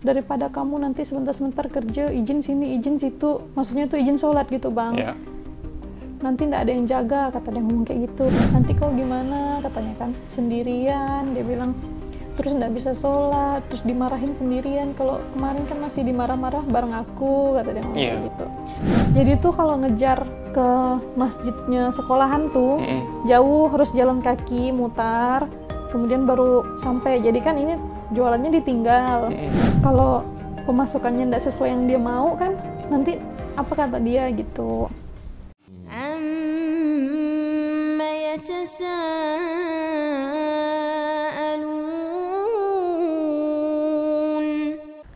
daripada kamu nanti sebentar-sebentar kerja, izin sini, izin situ, maksudnya tuh izin sholat gitu bang. Yeah. Nanti nggak ada yang jaga, kata dia ngomong kayak gitu. Nanti kau gimana, katanya kan, sendirian, dia bilang. Terus nggak bisa sholat, terus dimarahin sendirian. Kalau kemarin kan masih dimarah-marah bareng aku, kata dia ngomong kayak gitu. Jadi tuh kalau ngejar ke masjidnya sekolahan tuh, jauh, harus jalan kaki, mutar, kemudian baru sampai. Jadi kan ini jualannya ditinggal. Kalau pemasukannya nggak sesuai yang dia mau kan, nanti apa kata dia gitu.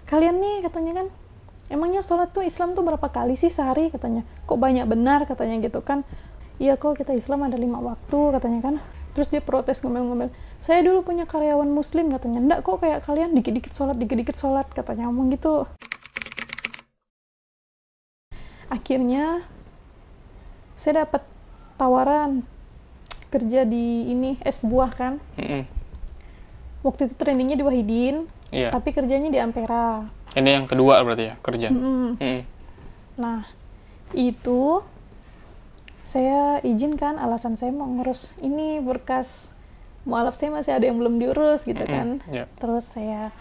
Kalian nih katanya kan, emangnya sholat tuh Islam tuh berapa kali sih sehari katanya? Kok banyak benar katanya gitu kan? Iya kok kita Islam ada 5 waktu katanya kan. Terus dia protes ngomel-ngomel, saya dulu punya karyawan muslim katanya, enggak kok kayak kalian dikit-dikit sholat katanya, ngomong gitu. Akhirnya saya dapat tawaran kerja di ini es buah kan. Waktu itu trainingnya di Wahidin, tapi kerjanya di Ampera. Ini yang kedua berarti ya kerja. Nah itu saya izinkan, alasan saya mau ngurus ini berkas mualaf saya masih ada yang belum diurus gitu kan. Terus saya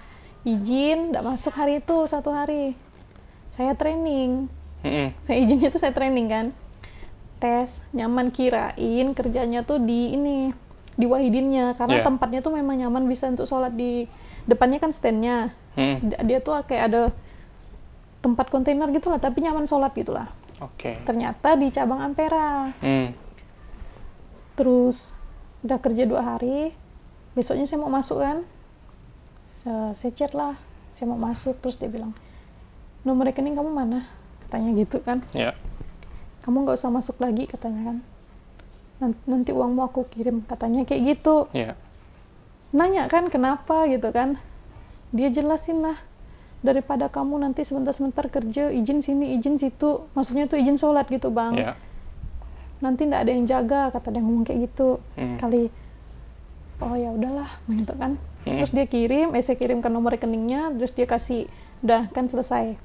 izin, nggak masuk hari itu, 1 hari saya training. Saya izinnya tuh saya training kan, tes nyaman, kirain kerjanya tuh di ini, di Wahidinnya, karena tempatnya tuh memang nyaman, bisa untuk sholat. Di depannya kan standnya, dia tuh kayak ada tempat kontainer gitulah, tapi nyaman sholat gitulah. Ternyata di cabang Ampera. Terus udah kerja 2 hari, besoknya saya mau masuk kan, saya chat lah, saya mau masuk. Terus dia bilang, nomor rekening kamu mana, katanya gitu kan. Kamu nggak usah masuk lagi katanya kan, nanti uangmu aku kirim, katanya kayak gitu. Nanya kan kenapa gitu kan, dia jelasin lah, daripada kamu nanti sebentar-sebentar kerja, izin sini, izin situ, maksudnya tuh izin sholat gitu bang. Nanti nggak ada yang jaga, kata dia ngomong kayak gitu. Kali, oh ya udahlah gitu kan. Terus dia kirim, saya kirimkan nomor rekeningnya, terus dia kasih, udah kan selesai.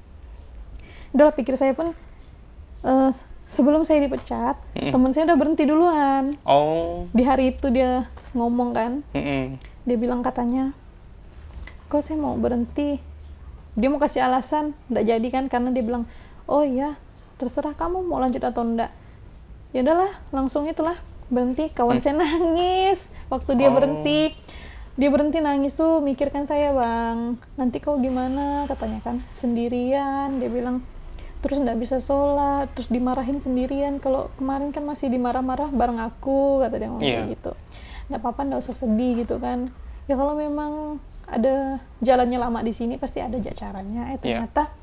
Udahlah, pikir saya pun, sebelum saya dipecat, teman saya udah berhenti duluan. Di hari itu dia ngomong kan, dia bilang katanya, kok saya mau berhenti. Dia mau kasih alasan, nggak jadi kan, karena dia bilang, oh iya, terserah kamu mau lanjut atau enggak. Ya udahlah, langsung itulah berhenti. Kawan saya nangis waktu dia berhenti. Dia berhenti nangis tuh, mikirkan saya bang, nanti kau gimana, katanya kan, sendirian, dia bilang. Terus nggak bisa sholat, terus dimarahin sendirian. Kalau kemarin kan masih dimarah-marah bareng aku, kata dia ngomong gitu. Nggak apa-apa, nggak usah sedih gitu kan. Ya kalau memang ada jalannya lama di sini, pasti ada caranya. Ternyata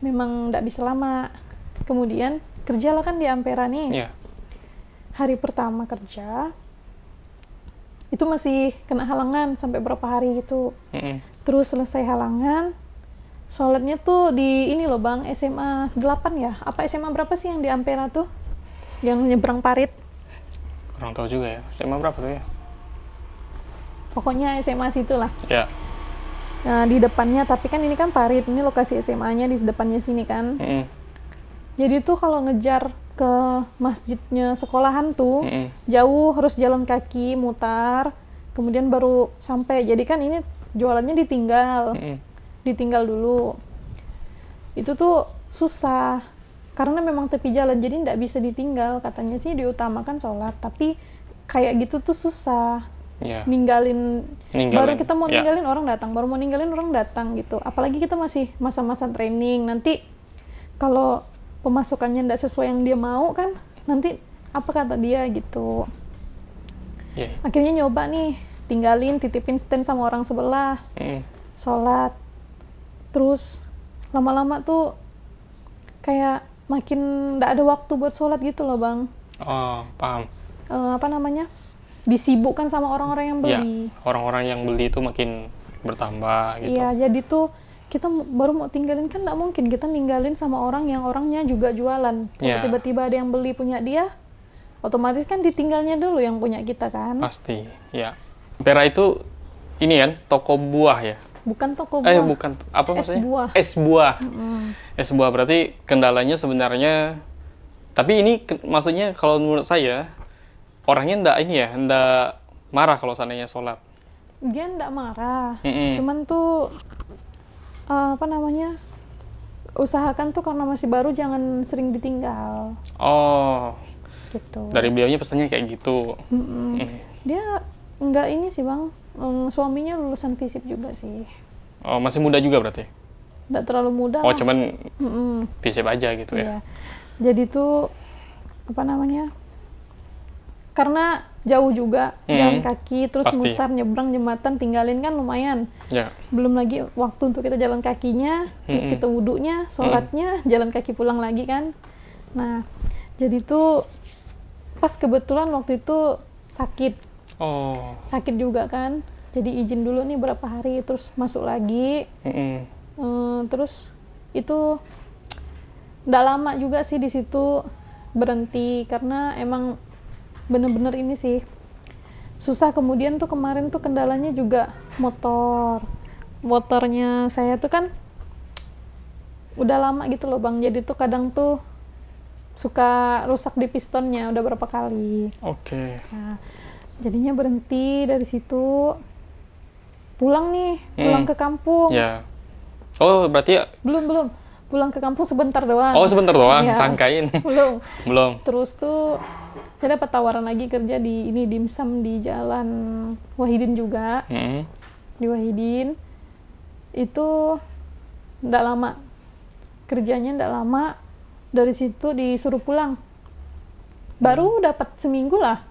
memang nggak bisa lama. Kemudian kerjalah kan di Ampera nih. Hari pertama kerja itu masih kena halangan sampai berapa hari gitu. Terus selesai halangan, sholatnya tuh di ini loh bang, SMA 8 ya? Apa SMA berapa sih yang di Ampera tuh? Yang nyebrang parit? Kurang tahu juga ya, SMA berapa tuh ya? Pokoknya SMA situ lah. Nah di depannya, tapi kan ini kan parit, ini lokasi SMA-nya di depannya sini kan. Jadi tuh kalau ngejar ke masjidnya sekolahan tuh, jauh, harus jalan kaki, mutar, kemudian baru sampai. Jadi kan ini jualannya ditinggal. Ditinggal dulu. Itu tuh susah karena memang tepi jalan, jadi nggak bisa ditinggal. Katanya sih diutamakan sholat, tapi kayak gitu tuh susah. Ninggalin. Baru kita mau ninggalin orang datang, baru mau ninggalin orang datang gitu. Apalagi kita masih masa-masa training, nanti kalau pemasukannya nggak sesuai yang dia mau kan, nanti apa kata dia gitu. Akhirnya nyoba nih, tinggalin, titipin stand sama orang sebelah, sholat. Terus lama-lama tuh kayak makin nggak ada waktu buat sholat gitu loh bang. Paham. Apa namanya, disibukkan sama orang-orang yang beli. Orang-orang yang beli itu makin bertambah gitu. Jadi tuh kita baru mau tinggalin kan nggak mungkin kita ninggalin sama orang yang orangnya juga jualan. Kalau tiba-tiba ada yang beli punya dia, otomatis kan ditinggalnya dulu yang punya kita kan. Pasti, Ampera itu ini kan toko buah ya? Bukan toko buah. Bukan. Apa Es maksudnya? buah. Es buah. Es buah berarti kendalanya sebenarnya. Tapi ini maksudnya kalau menurut saya orangnya ndak marah kalau seandainya sholat. Dia ndak marah. Cuman tuh apa namanya? Usahakan tuh karena masih baru jangan sering ditinggal. Oh. Gitu. Dari beliaunya pesannya kayak gitu. Dia nggak ini sih bang, suaminya lulusan FISIP juga sih. Oh, masih muda juga berarti? Nggak terlalu muda. Oh, cuman FISIP aja gitu ya? Iya. Jadi tuh apa namanya? Karena jauh juga jalan kaki, terus Pasti. mutar nyebrang jembatan, tinggalin kan lumayan. Ya. Belum lagi waktu untuk kita jalan kakinya, terus kita wudhunya, sholatnya, jalan kaki pulang lagi kan. Nah, jadi tuh pas kebetulan waktu itu sakit. Oh. Sakit juga kan. Jadi izin dulu nih berapa hari, terus masuk lagi. Terus itu nggak lama juga sih di situ berhenti karena emang bener-bener ini sih susah. Kemudian tuh kemarin tuh kendalanya juga motornya saya tuh kan udah lama gitu loh bang, jadi tuh kadang tuh suka rusak di pistonnya udah berapa kali. Oke. Nah, jadinya berhenti dari situ, pulang ke kampung. Ya. Oh, berarti belum pulang ke kampung sebentar doang. Oh, sebentar doang, Ya. sangkain. Belum. Terus tuh saya dapat tawaran lagi kerja di dimsum di Jalan Wahidin juga. Di Wahidin itu nggak lama kerjanya, nggak lama dari situ disuruh pulang. Baru dapat seminggu lah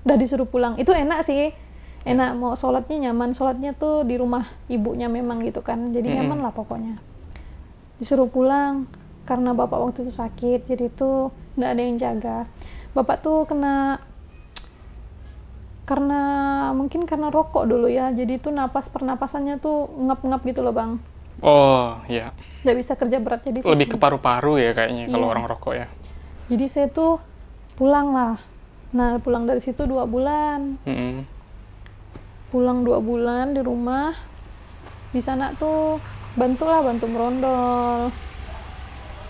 udah disuruh pulang. Itu enak sih, enak, mau sholatnya nyaman, sholatnya tuh di rumah ibunya memang gitu kan, jadi nyaman lah pokoknya. Disuruh pulang karena bapak waktu itu sakit, jadi tuh nggak ada yang jaga. Bapak tuh mungkin karena rokok dulu ya, jadi tuh pernapasannya tuh ngap-ngap gitu loh bang. Oh, iya. Nggak bisa kerja berat, jadi Lebih ke paru-paru ya kayaknya kalau orang rokok ya. Jadi saya tuh pulang lah. Nah, pulang dari situ 2 bulan. Pulang 2 bulan di rumah. Di sana tuh bantu merondol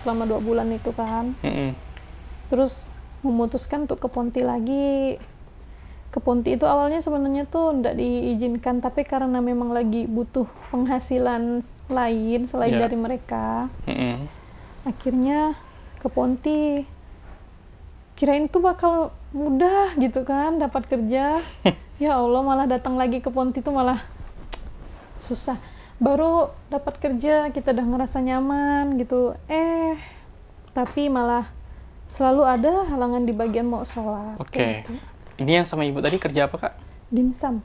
selama 2 bulan itu kan. Terus memutuskan untuk ke Ponti lagi. Ke Ponti itu awalnya sebenarnya tuh nggak diizinkan, tapi karena memang lagi butuh penghasilan lain selain dari mereka, akhirnya ke Ponti. Kirain tuh bakal mudah gitu kan dapat kerja. Ya Allah, malah datang lagi ke Ponti tuh malah susah. Baru dapat kerja kita udah ngerasa nyaman gitu, tapi malah selalu ada halangan di bagian mau sholat. Oke. Gitu. Ini yang sama ibu tadi kerja apa kak? Dimsum.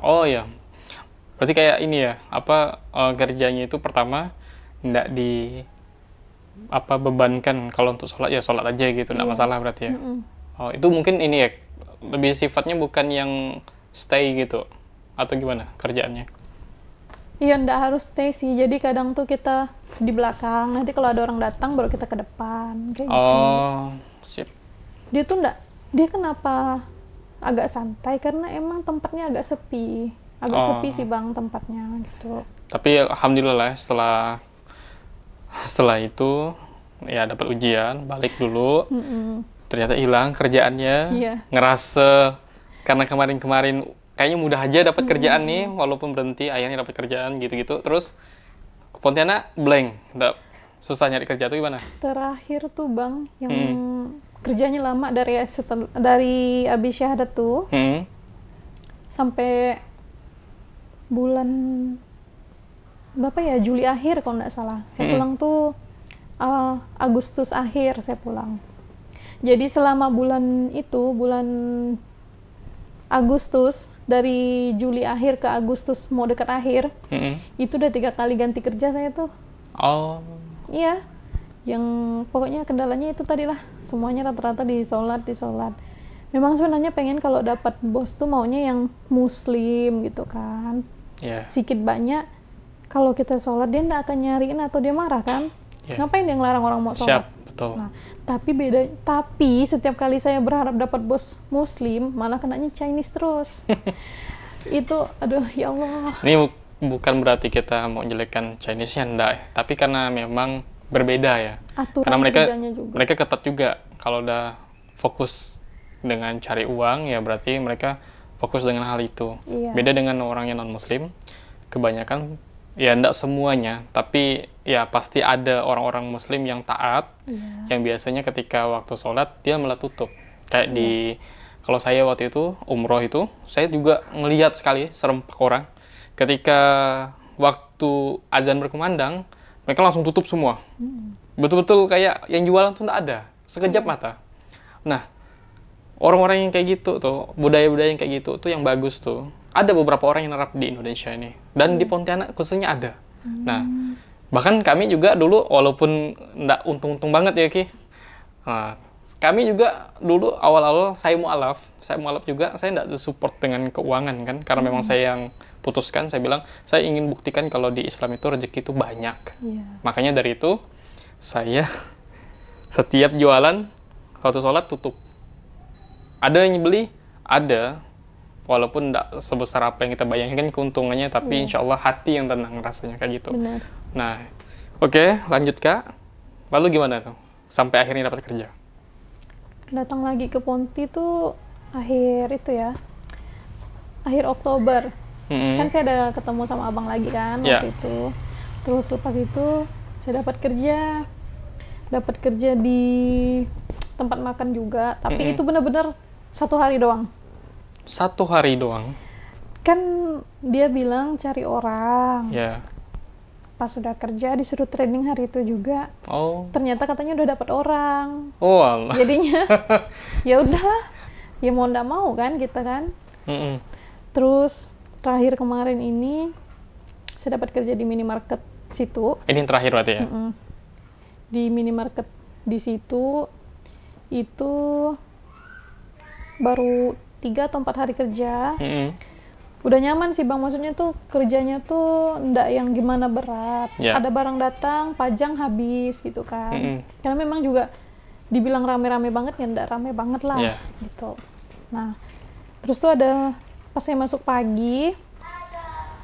Oh ya. Berarti kayak ini ya, kerjanya itu pertama nggak bebankan, kalau untuk sholat ya sholat aja gitu, nggak masalah berarti ya. Oh, itu mungkin ini ya, lebih sifatnya bukan yang stay gitu, atau gimana kerjaannya? Iya, nggak harus stay sih, jadi kadang tuh kita di belakang, nanti kalau ada orang datang baru kita ke depan, kayak gitu. Oh, sip. Dia kenapa agak santai, karena emang tempatnya agak sepi sih bang tempatnya gitu. Tapi alhamdulillah setelah itu ya dapat ujian, balik dulu, ternyata hilang kerjaannya. Ngerasa karena kemarin kayaknya mudah aja dapat kerjaan nih, walaupun berhenti akhirnya dapat kerjaan gitu-gitu. Terus ke Pontianak blank, susah nyari kerja tuh gimana? Terakhir tuh bang yang kerjanya lama dari abis syahadat tuh sampai bulan berapa ya, Juli akhir kalau nggak salah. Saya pulang tuh Agustus akhir saya pulang. Jadi selama bulan Agustus, dari Juli akhir ke Agustus mau dekat akhir, itu udah 3 kali ganti kerja saya tuh. Oh. Iya. Yang pokoknya kendalanya itu tadi lah, semuanya rata-rata di sholat. Memang sebenarnya pengen kalau dapat bos tuh maunya yang muslim gitu kan. Sikit banyak kalau kita sholat dia nggak akan nyariin atau dia marah kan. Ngapain dia ngelarang orang mau sholat? Betul. Nah, tapi setiap kali saya berharap dapat bos muslim malah kenanya Chinese terus. Itu aduh ya Allah. Ini bukan berarti kita mau jelekkan Chinese-nya, enggak. Tapi karena memang berbeda ya. Aturan karena mereka ketat juga. Kalau udah fokus dengan cari uang, ya berarti mereka fokus dengan hal itu. Iya. Beda dengan orang yang non-muslim, kebanyakan, ya enggak semuanya, tapi ya pasti ada orang-orang muslim yang taat, yang biasanya ketika waktu sholat, dia malah tutup. Kayak kalau saya waktu itu, umroh itu, saya juga ngelihat sekali, serempak orang. Ketika waktu azan berkumandang, mereka langsung tutup semua. Betul-betul kayak yang jualan tuh nggak ada, sekejap mata. Nah, orang-orang yang kayak gitu tuh, budaya-budaya yang kayak gitu tuh yang bagus tuh. Ada beberapa orang yang nerap di Indonesia ini. Dan di Pontianak khususnya ada. Nah, bahkan kami juga dulu, walaupun nggak untung-untung banget ya Ki, nah, kami juga dulu awal-awal saya mu'alaf juga, saya nggak support dengan keuangan kan, karena memang saya yang putuskan, saya bilang, saya ingin buktikan kalau di Islam itu rezeki itu banyak. Makanya dari itu, saya setiap jualan, waktu sholat tutup. Ada yang beli? Ada. Walaupun nggak sebesar apa yang kita bayangkan keuntungannya, tapi insya Allah hati yang tenang rasanya kayak gitu. Benar. Nah, oke, lanjut Kak. Lalu gimana tuh? Sampai akhirnya dapat kerja? Datang lagi ke Ponti tuh akhir Oktober. Kan saya ada ketemu sama abang lagi kan waktu itu. Terus lepas itu saya dapat kerja di tempat makan juga, tapi itu benar-benar 1 hari doang. 1 hari doang? Kan dia bilang cari orang. Pas sudah kerja disuruh training hari itu juga. Ternyata katanya udah dapat orang. Allah. Jadinya ya udahlah, ya mau nggak mau kan kita kan. Terus terakhir kemarin ini saya dapat kerja di minimarket situ. Ini yang terakhir berarti ya? Di minimarket di situ itu baru 3 atau 4 hari kerja. Udah nyaman sih Bang, maksudnya tuh kerjanya tuh ndak yang gimana berat. Ada barang datang, pajang habis gitu kan. Karena memang juga dibilang rame-rame banget ya ndak rame banget lah gitu. Nah, terus tuh ada pas saya masuk pagi,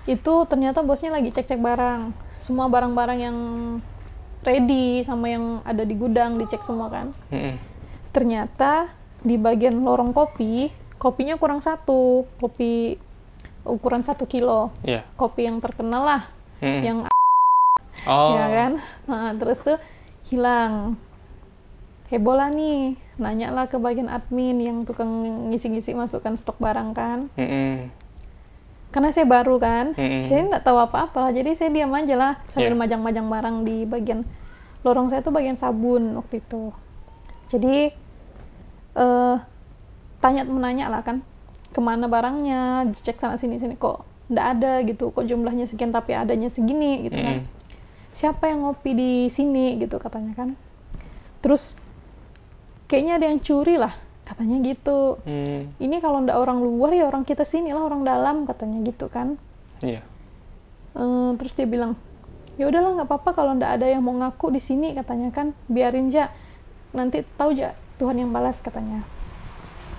itu ternyata bosnya lagi cek-cek barang. Semua barang-barang yang ready sama yang ada di gudang dicek semua kan. Ternyata di bagian lorong kopinya kurang 1. Kopi ukuran 1 kilo. Kopi yang terkenal lah. Yang ya kan. Nah, terus tuh hilang. Heboh lah nih, nanya lah ke bagian admin yang tukang ngisi-ngisi masukkan stok barang kan. Karena saya baru kan, saya nggak tahu apa-apa lah, jadi saya diam aja lah sambil majang-majang barang di bagian lorong saya tuh bagian sabun waktu itu. Jadi menanya lah kan, kemana barangnya, dicek sana sini kok nggak ada gitu, kok jumlahnya sekian tapi adanya segini gitu kan. Siapa yang ngopi di sini gitu katanya kan. Terus kayaknya ada yang curi lah katanya gitu. Ini kalau ndak orang luar ya orang kita sini lah, orang dalam katanya gitu kan. Terus dia bilang, ya udahlah nggak apa-apa kalau ndak ada yang mau ngaku di sini katanya kan, biarin aja, nanti tahu aja Tuhan yang balas katanya.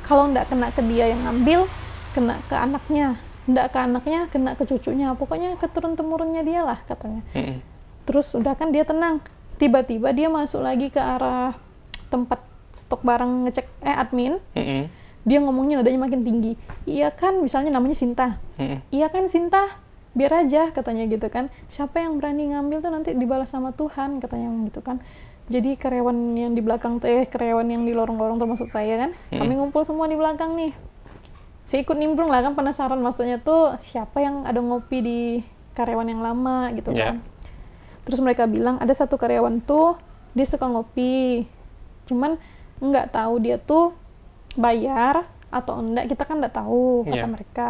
Kalau ndak kena ke dia yang ngambil, kena ke anaknya, ndak ke anaknya, kena ke cucunya, pokoknya keturun temurunnya dia lah katanya. Terus udah kan dia tenang, tiba-tiba dia masuk lagi ke arah tempat stok barang ngecek admin. Dia ngomongnya nadanya makin tinggi. Iya kan, misalnya namanya Sinta. Iya kan Sinta, biar aja katanya gitu kan. Siapa yang berani ngambil tuh nanti dibalas sama Tuhan katanya gitu kan. Jadi karyawan yang di belakang karyawan yang di lorong-lorong termasuk saya kan, kami ngumpul semua di belakang nih. Saya ikut nimbrung lah kan, penasaran maksudnya tuh siapa yang ada ngopi di karyawan yang lama gitu kan. Terus mereka bilang ada satu karyawan tuh dia suka ngopi, cuman nggak tahu dia tuh bayar atau enggak, kita kan nggak tahu kata mereka.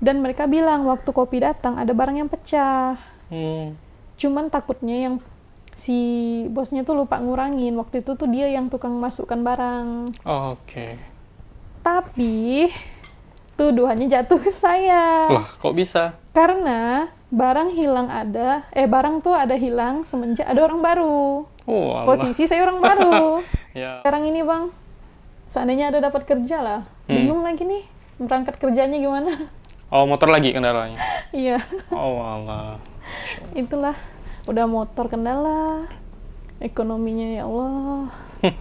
Dan mereka bilang waktu kopi datang ada barang yang pecah. Cuman takutnya yang si bosnya tuh lupa ngurangin, waktu itu tuh dia yang tukang masukkan barang. Tapi tuduhannya jatuh ke saya. Lah, kok bisa? Karena barang tuh ada hilang semenjak ada orang baru. Posisi saya orang baru. Sekarang ini Bang, seandainya ada dapat kerja lah, bingung lagi nih berangkat kerjanya gimana. Motor lagi kendalanya? Iya. Oh Allah. Itulah, udah motor kendala, ekonominya ya Allah,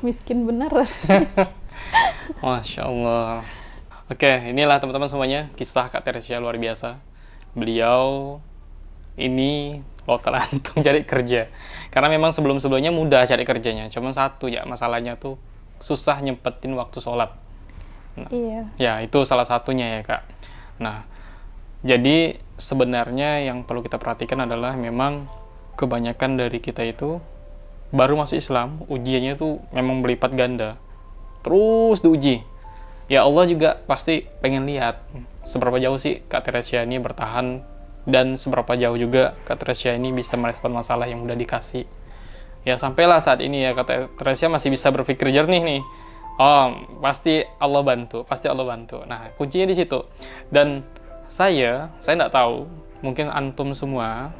miskin benar rasanya. Masya Allah. Oke, inilah teman-teman semuanya kisah Kak Teresia luar biasa. Beliau ini lokal antung cari kerja. Karena memang sebelum-sebelumnya mudah cari kerjanya. Cuma satu ya, masalahnya tuh susah nyempetin waktu sholat. Nah, iya. Ya, itu salah satunya ya Kak. Nah, jadi sebenarnya yang perlu kita perhatikan adalah memang kebanyakan dari kita itu baru masuk Islam, ujiannya tuh memang berlipat ganda. Terus diuji. Ya Allah juga pasti pengen lihat seberapa jauh sih Kak Teresia ini bertahan dan seberapa jauh juga Kak Teresia ini bisa merespon masalah yang udah dikasih. Ya sampailah saat ini ya Kak Teresia masih bisa berpikir jernih nih. Oh, pasti Allah bantu, pasti Allah bantu. Nah, kuncinya di situ. Dan saya nggak tahu, mungkin antum semua,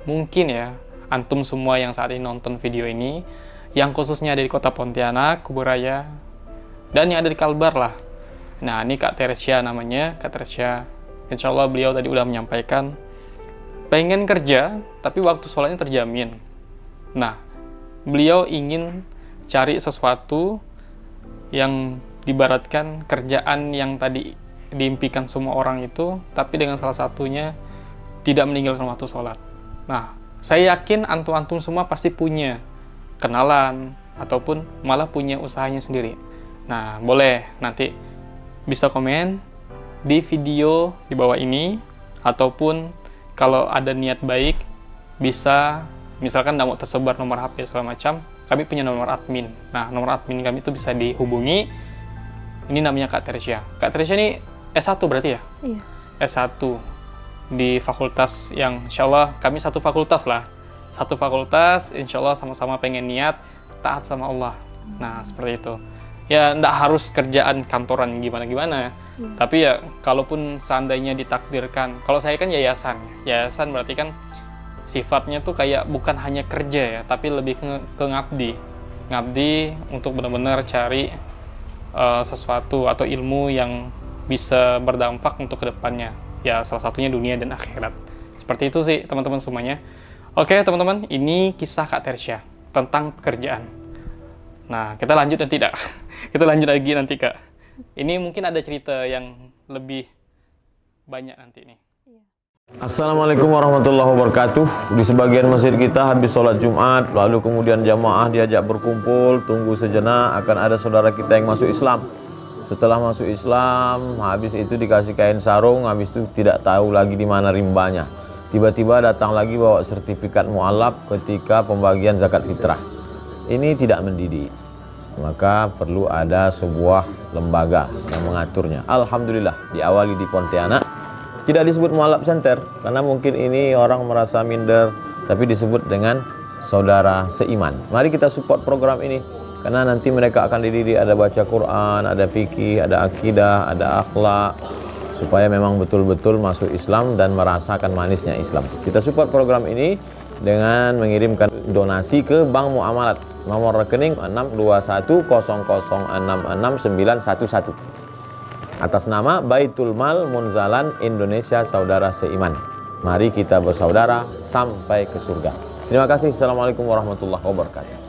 mungkin ya, antum semua yang saat ini nonton video ini, yang khususnya ada di kota Pontianak, Kuburaya, dan yang ada di Kalbar lah. Nah, ini Kak Teresia namanya, Kak Teresia. Insya Allah beliau tadi udah menyampaikan, pengen kerja, tapi waktu sholatnya terjamin. Nah, beliau ingin cari sesuatu yang dibaratkan kerjaan yang tadi diimpikan semua orang itu, tapi dengan salah satunya tidak meninggalkan waktu sholat. Nah, saya yakin antum-antum semua pasti punya kenalan ataupun malah punya usahanya sendiri. Nah, boleh nanti bisa komen di video di bawah ini, ataupun kalau ada niat baik bisa, misalkan nggak mau tersebar nomor HP segala macam, kami punya nomor admin. Nah, nomor admin kami itu bisa dihubungi. Ini namanya Kak Teresia. Kak Teresia ini S1 berarti ya? Iya. S1 di fakultas yang insya Allah kami satu fakultas lah. Satu fakultas, insya Allah sama-sama pengen niat taat sama Allah. Nah, seperti itu. Ya, nggak harus kerjaan kantoran gimana-gimana. Tapi ya, kalaupun seandainya ditakdirkan, kalau saya kan yayasan. Yayasan berarti kan sifatnya tuh kayak bukan hanya kerja ya, tapi lebih ke ngabdi. Ngabdi untuk benar-benar cari sesuatu atau ilmu yang bisa berdampak untuk kedepannya. Ya, salah satunya dunia dan akhirat. Seperti itu sih, teman-teman semuanya. Oke, teman-teman, ini kisah Kak Teresia tentang pekerjaan. Nah, kita lanjut nanti, tidak? Kita lanjut lagi nanti, Kak. Ini mungkin ada cerita yang lebih banyak nanti nih. Assalamualaikum warahmatullahi wabarakatuh. Di sebagian masjid kita habis sholat Jumat, lalu kemudian jamaah diajak berkumpul, tunggu sejenak, akan ada saudara kita yang masuk Islam. Setelah masuk Islam, habis itu dikasih kain sarung, habis itu tidak tahu lagi di mana rimbanya. Tiba-tiba datang lagi bawa sertifikat mu'alaf ketika pembagian zakat fitrah. Ini tidak mendidik, maka perlu ada sebuah lembaga yang mengaturnya. Alhamdulillah diawali di Pontianak. Tidak disebut mu'alaf center karena mungkin ini orang merasa minder, tapi disebut dengan saudara seiman. Mari kita support program ini karena nanti mereka akan dididik, ada baca Quran, ada fikih, ada akidah, ada akhlak, supaya memang betul-betul masuk Islam dan merasakan manisnya Islam. Kita support program ini dengan mengirimkan donasi ke Bank Muamalat, nomor rekening 62100666911 atas nama Baitul Mal Munzalan Indonesia Saudara Seiman. Mari kita bersaudara sampai ke surga. Terima kasih. Assalamualaikum warahmatullahi wabarakatuh.